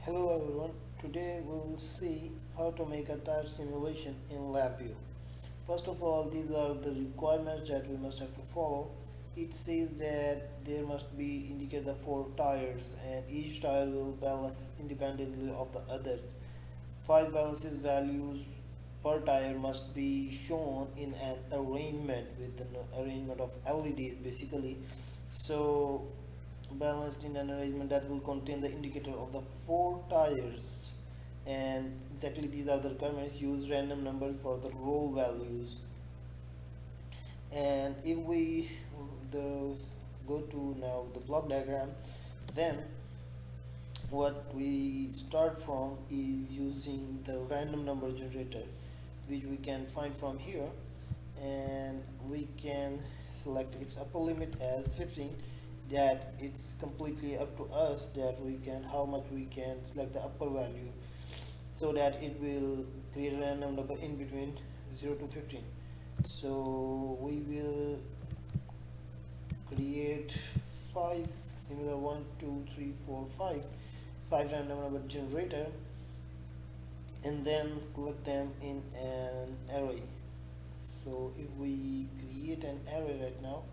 Hello everyone, today we will see how to make a tire simulation in LabVIEW. First of all, these are the requirements that we must have to follow. It says that there must be indicate the 4 tires and each tire will balance independently of the others. 5 balances values per tire must be shown in an arrangement with an arrangement of LEDs basically. So balanced in an arrangement that will contain the indicator of the 4 tires, and exactly these are the requirements. Use random numbers for the row values. And if we the go to now the block diagram, then what we start from is using the random number generator, which we can find from here, and we can select its upper limit as 15. That it's completely up to us that we can how much we can select the upper value, so that it will create a random number in between 0 to 15. So we will create 5 similar 1 2 3 4 5 random number generator, and then collect them in an array. So if we create an array right now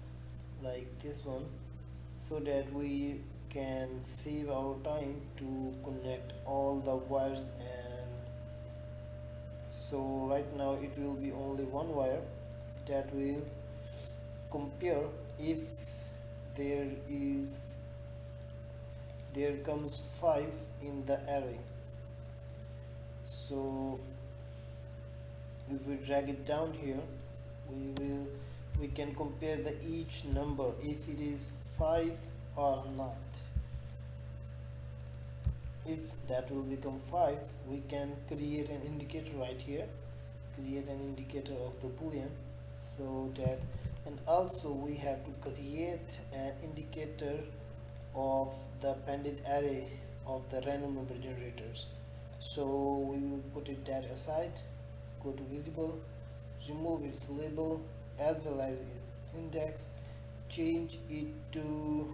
like this one, so that we can save our time to connect all the wires, and so right now it will be only one wire that will compare if there is there comes 5 in the array. So if we drag it down here, we can compare the each number if it is 5 or not. If that will become 5, we can create an indicator right here, create an indicator of the boolean, so that, and also we have to create an indicator of the appended array of the random number generators. So we will put it that aside, go to visible, remove its label as well as its index, change it to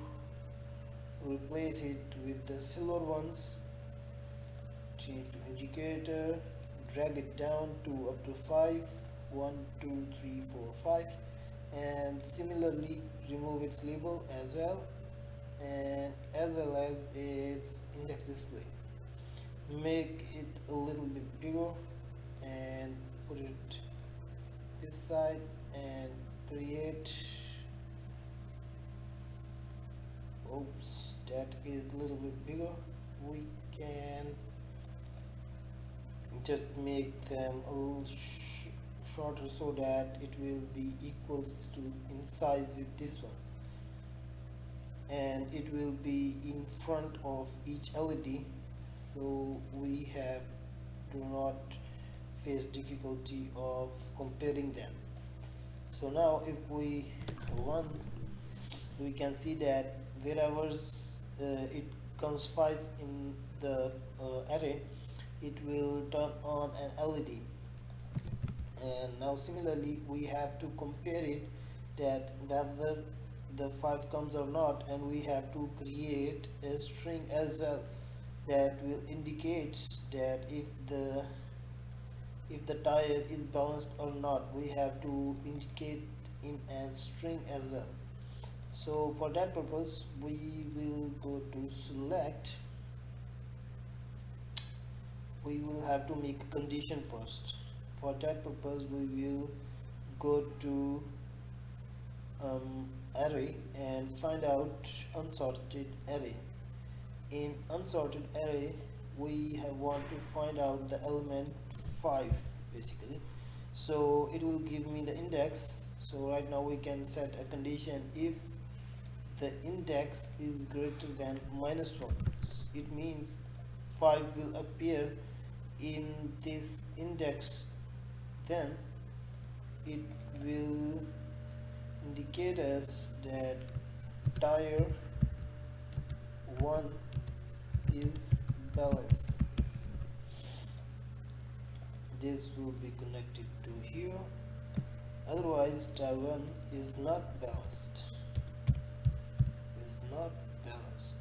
replace it with the silver ones, change to indicator, drag it down to up to 5, 1 2 3 4 5, and similarly remove its label as well, and as well as its index display. Make it a little bit bigger and put it this side, and create, oops, that is a little bit bigger. We can just make them a little shorter so that it will be equal to in size with this one, and it will be in front of each LED, so we have do not face difficulty of comparing them. So now if we run, we can see that wherever it comes 5 in the array, it will turn on an LED. And now similarly we have to compare it, that whether the 5 comes or not, and we have to create a string as well that will indicates that if the tire is balanced or not, we have to indicate in a string as well. So for that purpose we will go to select, we will have to make a condition first. For that purpose we will go to array and find out unsorted array. In unsorted array we want to find out the element 5 basically, so it will give me the index. So right now we can set a condition: if the index is greater than -1, it means 5 will appear in this index, then it will indicate us that tire 1 is balanced. This will be connected to here, otherwise tire 1 is not balanced, is not balanced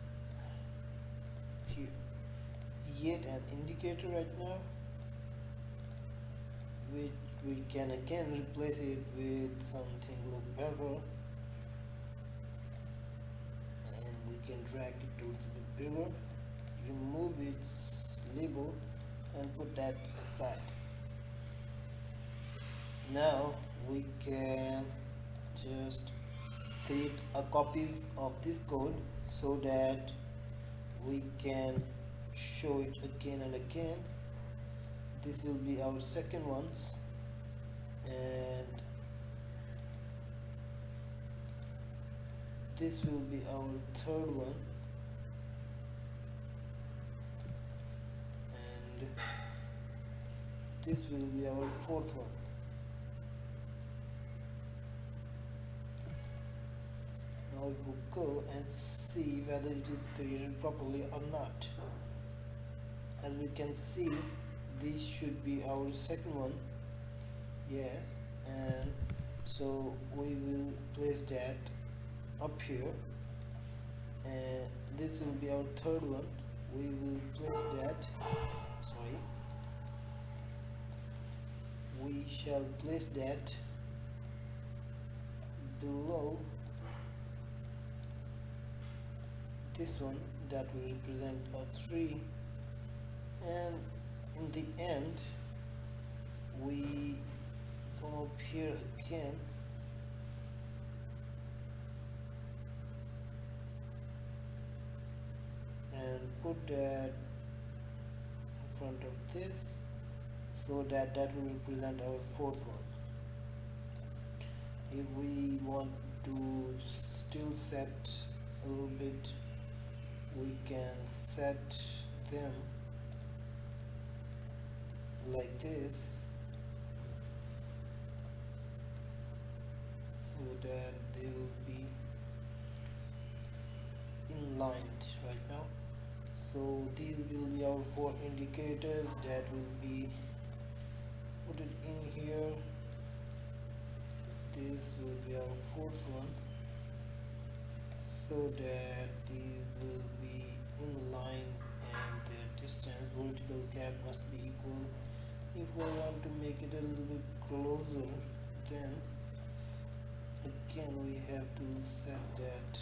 here. create an indicator right now, which we can again replace it with something look better, and we can drag it to a little bit bigger, remove its label and put that aside. Now we can just create a copies of this code so that we can show it again and again. This will be our second ones, and this will be our third one, and this will be our fourth one. Now we will go and see whether it is created properly or not. As we can see, this should be our second one, yes, and so we will place that up here, and this will be our third one. We will place that, sorry, we shall place that below this one, that will represent our 3, and in the end we come up here again and put that in front of this, so that will represent our fourth one. If we want to still set a little bit, we can set them like this, so that they will be inlined right now. So these will be our 4 indicators that will be put it in here. This will be our fourth one, so that these will be in line and their distance, vertical gap must be equal. If we want to make it a little bit closer, then again we have to set that,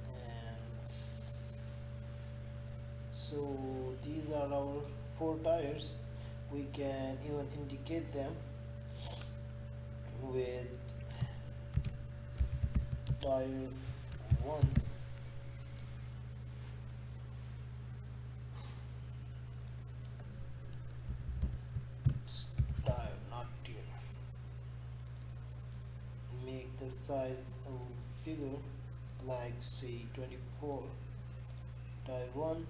and so these are our 4 tires. We can even indicate them with tire 1, tire, not tier. Make the size a little bigger, like say 24, tire 1.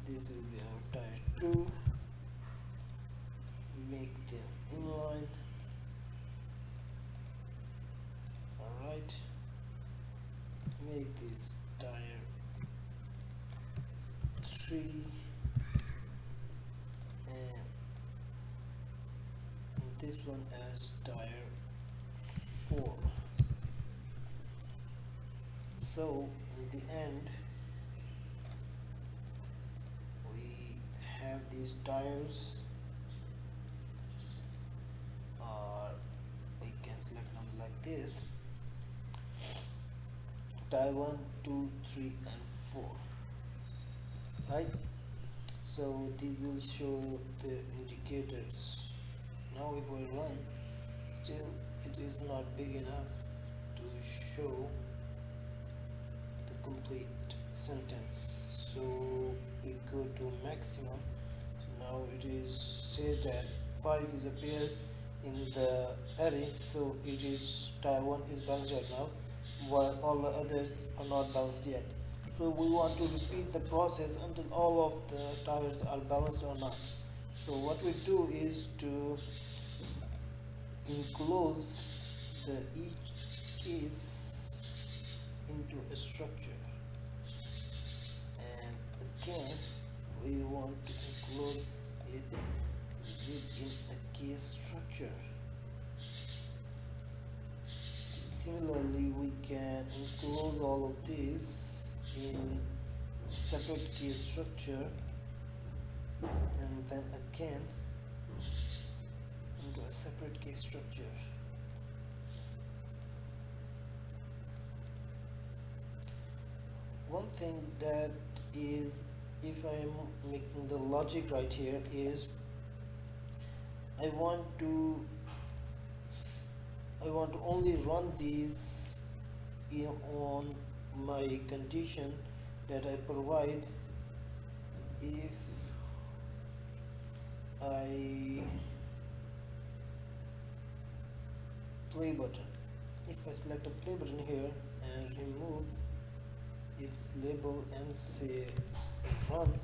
This will be our tire 2. Make them inline. Alright, make this tire 3, and this one as tire 4. So in the end we have these tires, or we can select them like this: tire 1, 2, 3 and 4, right? So these will show the indicators. Now if we run, still it is not big enough to show the complete sentence, so we go to maximum. So now it is says that 5 is appeared in the array, so it is tire 1 is balanced right now, while all the others are not balanced yet. So we want to repeat the process until all of the tires are balanced or not. So what we do is to enclose the each case into a structure, and again we want to enclose it within a case structure. Similarly, we can enclose all of these in separate case structure, and then again into a separate case structure. One thing that is, if I am making the logic right here, is I want to only run these on my condition that I provide if I play button. If I select a play button here and remove its label and say run,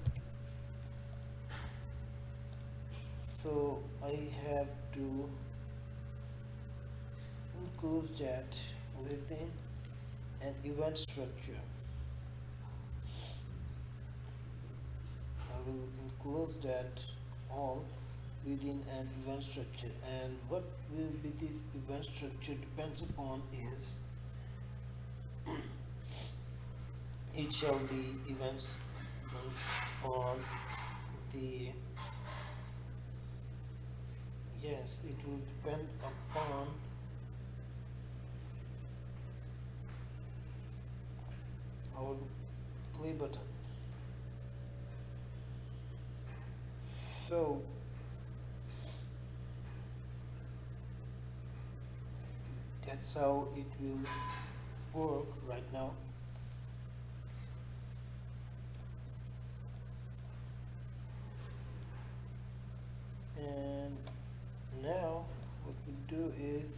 so I have to include that within an event structure. I will enclose that all within an event structure, and what will be this event structure depends upon is it shall be events on the, yes, it will depend upon our play button. So that's how it will work right now. And now what we do is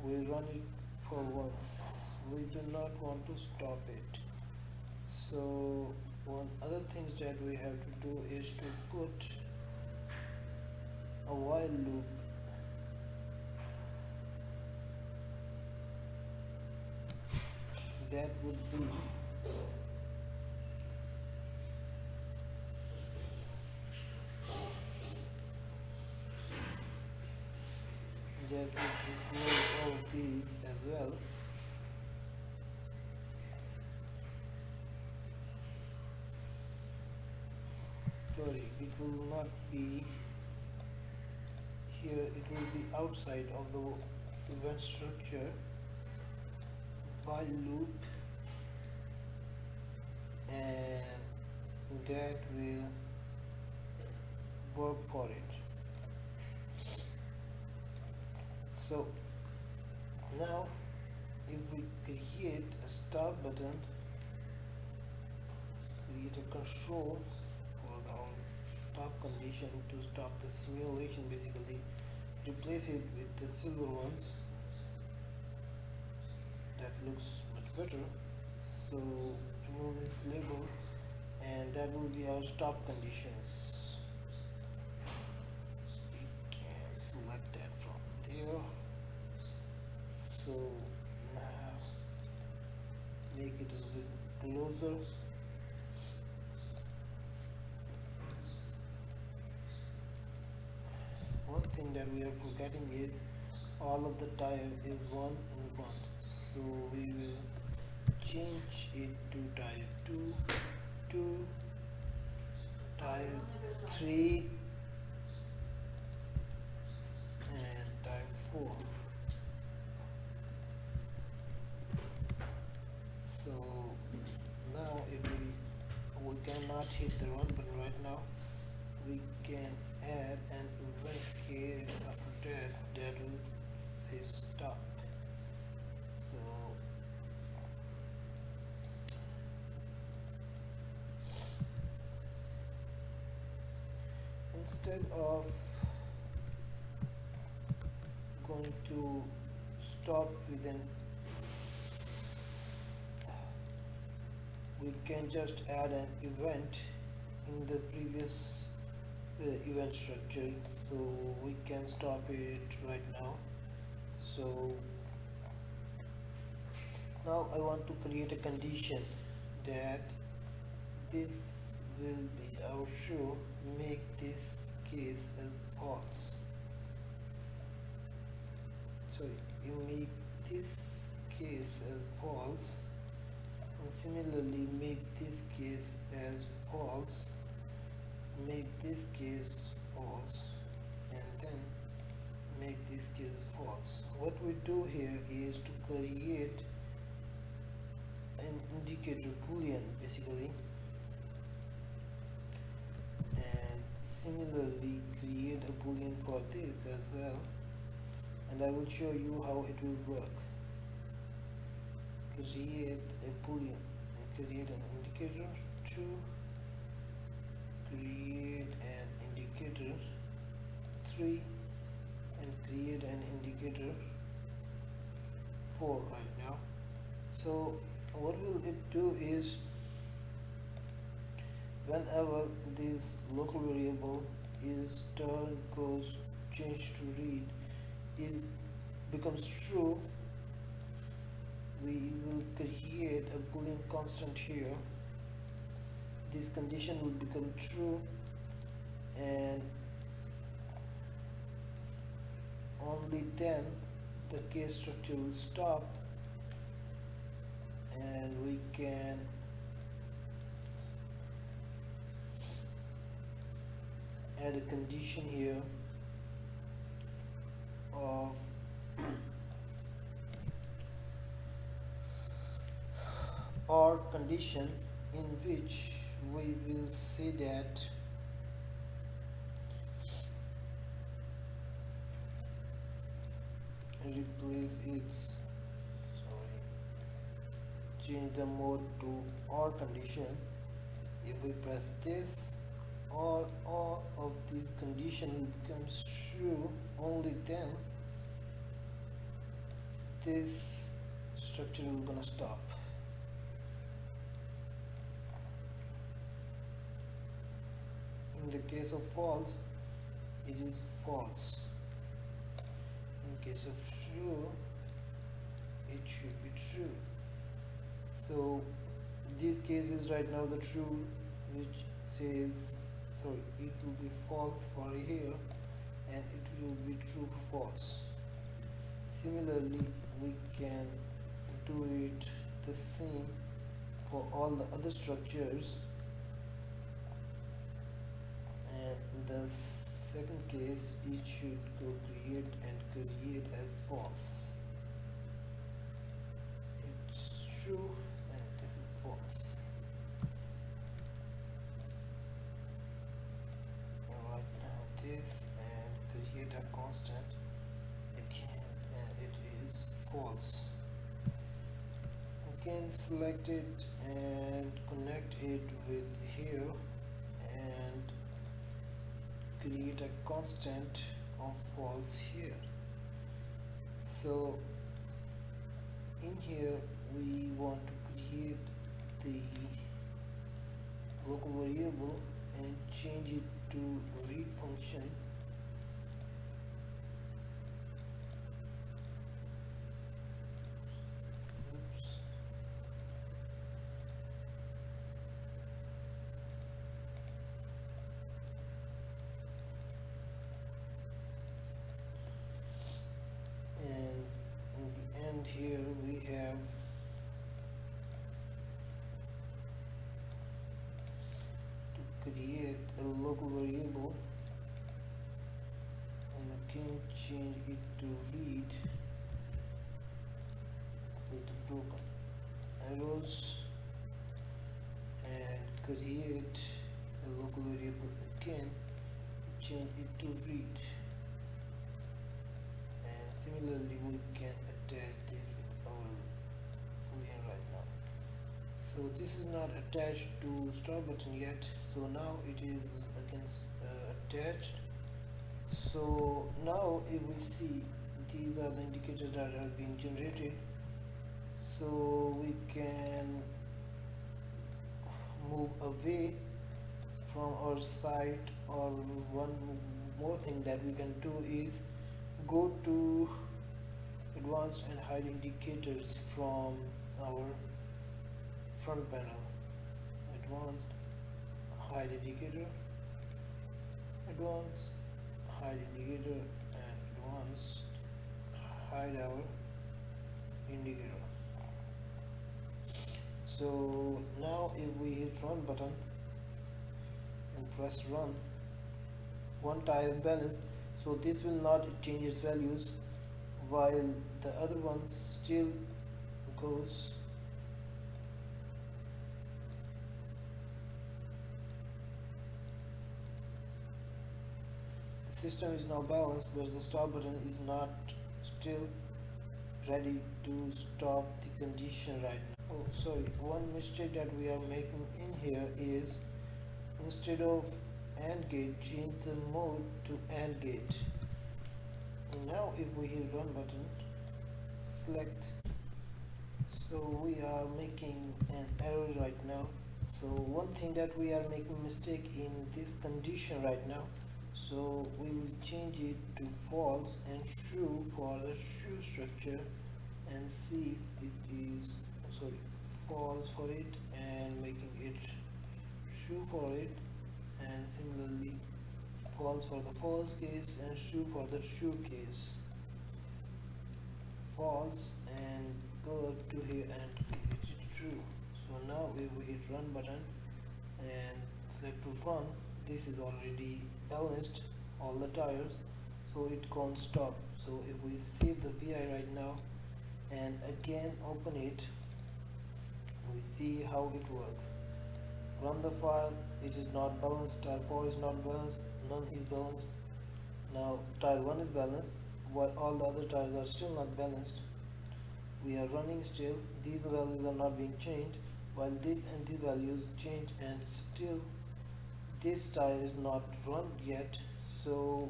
we run it for once. We do not want to stop it. So one other things that we have to do is to put a while loop that would be that would include all these as well. Sorry, it will not be here, it will be outside of the event structure. While loop, and that will work for it. So now if we create a stop button, create a control for our stop condition to stop the simulation, basically replace it with the silver ones, that looks much better. So remove this label, and that will be our stop conditions. We can select that from there. So now make it a little closer. One thing that we are forgetting is all of the tire is 1 and 1, so we will change it to tire 2, 2, tire 3, and tire 4. So now if we cannot hit the run button right now, we can add an event case after that will say stop. So instead of going to stop within, we can just add an event in the previous event structure, so we can stop it right now. So now I want to create a condition that this will be our true, make this case as false. sorry, you make this case as false, and similarly make this case as false, make this case false, and then make this case false. What we do here is to create an indicator boolean basically, and similarly create a boolean for this as well, and I will show you how it will work. Create a boolean, create an indicator 2, create an indicator 3, and create an indicator 4 right now. So what will it do is, whenever this local variable is turned goes changed to read is becomes true, we will create a boolean constant here. This condition will become true, and only then the case structure will stop, and we can add a condition here of or condition, in which we will say that replace its, sorry, change the mode to or condition. If we press this, or all of these condition becomes true, only then this structure will gonna stop. In the case of false, it is false. In case of true, it should be true. So this case is right now the true, which says, sorry, it will be false for here, and it will be true for false. Similarly, we can do it the same for all the other structures, and in the second case it should go create and create as false. It's true and this is false. Right now this, and create a constant again, and it is false. Again select it and connect it with here, and create a constant of false here. So in here we want to create the local variable and change it to read function. Oops. And in the end here we have to create a local variable, and again change it to read with the broken arrows, and create a local variable again, change it to read, and similarly we can attach this with our boolean right now. So this is not attached to start button yet, so now it is again attached. So now if we see, these are the indicators that are being generated, so we can move away from our site. Or one more thing that we can do is go to advanced and hide indicators from our front panel. Advanced hide indicator, advanced hide indicator, and advanced hide our indicator. So now if we hit run button and press run, one tire is balanced, so this will not change its values while the other one still goes. The system is now balanced, but the stop button is not still ready to stop the condition right now. Oh, sorry, one mistake that we are making in here is instead of AND gate, change the mode to AND gate. Now if we hit run button, select, so we are making an error right now. So one thing that we are making mistake in this condition right now, so we will change it to false and true for the true structure and see if it is, sorry, false for it and making it true for it, and similarly false for the false case and true for the true case. False and go to here and it is true. So now if we hit run button and select to run, this is already balanced all the tires, so it can't stop. So if we save the VI right now and again open it, we see how it works. Run the file, it is not balanced, tire 4 is not balanced, none is balanced. Now tire 1 is balanced while all the other tires are still not balanced. We are running still, these values are not being changed, while this and these values change, and still this tire is not run yet. So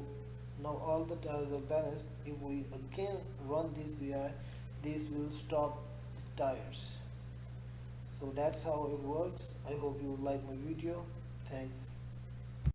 now all the tires are balanced. If we again run this VI, this will stop the tires. So that's how it works. I hope you like my video. Thanks.